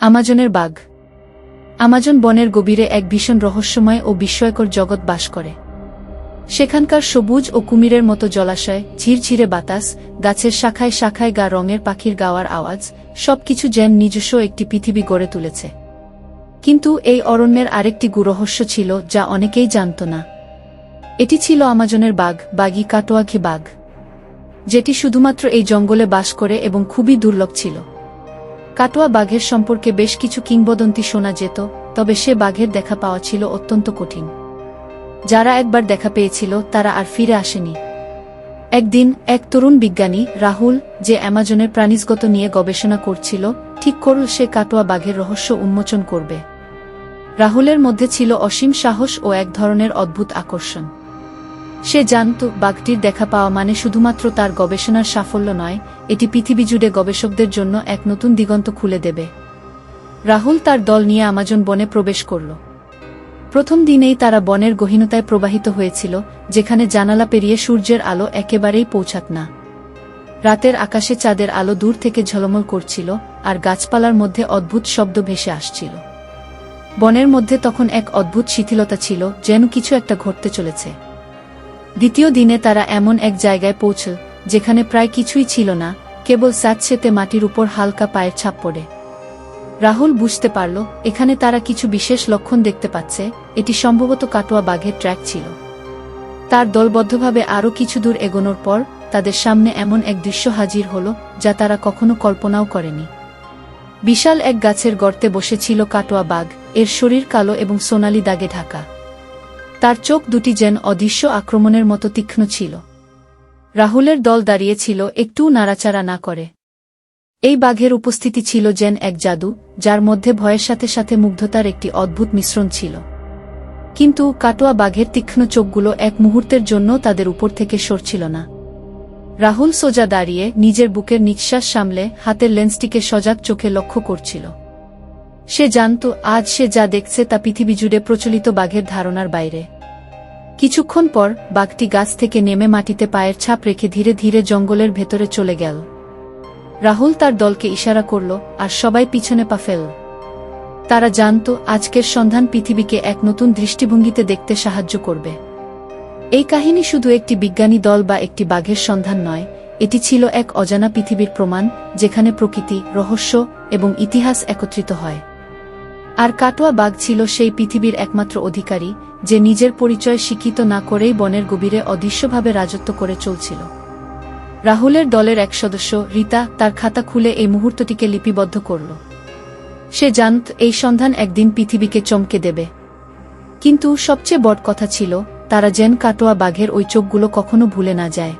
আমাজনের বাঘ। আমাজন বনের গভীরে এক ভীষণ রহস্যময় ও বিস্ময়কর জগৎ বাস করে। সেখানকার সবুজ ও কুমিরের মতো জলাশয়, ঝিরঝিরে বাতাস, গাছের শাখায় শাখায় গা রঙের পাখির গাওয়ার আওয়াজ, সবকিছু যেন নিজস্ব একটি পৃথিবী গড়ে তুলেছে। কিন্তু এই অরণ্যের আরেকটি গুরহস্য ছিল যা অনেকেই জানত না। এটি ছিল আমাজনের বাঘ, বাঘি কাটোয়াঘি বাঘ, যেটি শুধুমাত্র এই জঙ্গলে বাস করে এবং খুবই দুর্লভ ছিল। কাটোয়া বাঘের সম্পর্কে বেশ কিছু কিংবদন্তি শোনা যেত, তবে সে বাঘের দেখা পাওয়া ছিল অত্যন্ত কঠিন। যারা একবার দেখা পেয়েছিল তারা আর ফিরে আসেনি। একদিন এক তরুণ বিজ্ঞানী রাহুল, যে অ্যামাজনের প্রাণীজগত নিয়ে গবেষণা করছিল, ঠিক করল সে কাটোয়া বাঘের রহস্য উন্মোচন করবে। রাহুলের মধ্যে ছিল অসীম সাহস ও এক ধরনের অদ্ভুত আকর্ষণ। সে জানত বাঘটির দেখা পাওয়া মানে শুধুমাত্র তার গবেষণার সাফল্য নয়, এটি পৃথিবী জুড়ে গবেষকদের জন্য এক নতুন দিগন্ত খুলে দেবে। রাহুল তার দল নিয়ে আমাজন বনে প্রবেশ করল। প্রথম দিনেই তারা বনের গহীনতায় প্রবাহিত হয়েছিল, যেখানে জানালা পেরিয়ে সূর্যের আলো একেবারেই পৌঁছাত না। রাতের আকাশে চাঁদের আলো দূর থেকে ঝলমল করছিল, আর গাছপালার মধ্যে অদ্ভুত শব্দ ভেসে আসছিল। বনের মধ্যে তখন এক অদ্ভুত শিথিলতা ছিল, যেন কিছু একটা ঘটতে চলেছে। দ্বিতীয় দিনে তারা এমন এক জায়গায় পৌঁছল যেখানে প্রায় কিছুই ছিল না, কেবল স্যাঁতসেঁতে মাটির উপর হালকা পায়ের ছাপ পড়ে। রাহুল বুঝতে পারল এখানে তারা কিছু বিশেষ লক্ষণ দেখতে পাচ্ছে, এটি সম্ভবত কাটোয়া বাঘের ট্র্যাক ছিল। তার দলবদ্ধভাবে আরও কিছু দূর এগোনোর পর তাদের সামনে এমন এক দৃশ্য হাজির হল যা তারা কখনো কল্পনাও করেনি। বিশাল এক গাছের গর্তে বসেছিল কাটোয়া বাঘ, এর শরীর কালো এবং সোনালি দাগে ঢাকা। তার চোখ দুটি যেন অদৃশ্য আক্রমণের মতো তীক্ষ্ণ ছিল। রাহুলের দল দাঁড়িয়েছিল, একটুও নাড়াচাড়া না করে। এই বাঘের উপস্থিতি ছিল যেন এক জাদু, যার মধ্যে ভয়ের সাথে সাথে মুগ্ধতার একটি অদ্ভুত মিশ্রণ ছিল। কিন্তু কাটোয়া বাঘের তীক্ষ্ণ চোখগুলো এক মুহূর্তের জন্য তাদের উপর থেকে সরছিল না। রাহুল সোজা দাঁড়িয়ে নিজের বুকের নিঃশ্বাস সামলে হাতের লেন্সটিকে সজাগ চোখে লক্ষ্য করছিল। সে জানত আজ সে যা দেখছে তা পৃথিবী জুড়ে প্রচলিত বাঘের ধারণার বাইরে। কিছুক্ষণ পর বাঘটি গাছ থেকে নেমে মাটিতে পায়ের ছাপ রেখে ধীরে ধীরে জঙ্গলের ভেতরে চলে গেল। রাহুল তার দলকে ইশারা করল, আর সবাই পিছনে পা ফেলল। তারা জানত আজকের সন্ধান পৃথিবীকে এক নতুন দৃষ্টিভঙ্গিতে দেখতে সাহায্য করবে। এই কাহিনী শুধু একটি বিজ্ঞানী দল বা একটি বাঘের সন্ধান নয়, এটি ছিল এক অজানা পৃথিবীর প্রমাণ, যেখানে প্রকৃতি, রহস্য এবং ইতিহাস একত্রিত হয়। আর কাটোয়া বাঘ ছিল সেই পৃথিবীর একমাত্র অধিকারী, যে নিজের পরিচয় স্বীকৃত না করেই বনের গভীরে অদৃশ্যভাবে রাজত্ব করে চলছিল। রাহুলের দলের এক সদস্য রীতা তার খাতা খুলে এই মুহূর্তটিকে লিপিবদ্ধ করল। সে জানত এই সন্ধান একদিন পৃথিবীকে চমকে দেবে। কিন্তু সবচেয়ে বড় কথা ছিল, তারা যেন কাটোয়া বাঘের ওই চোখগুলো কখনো ভুলে না যায়।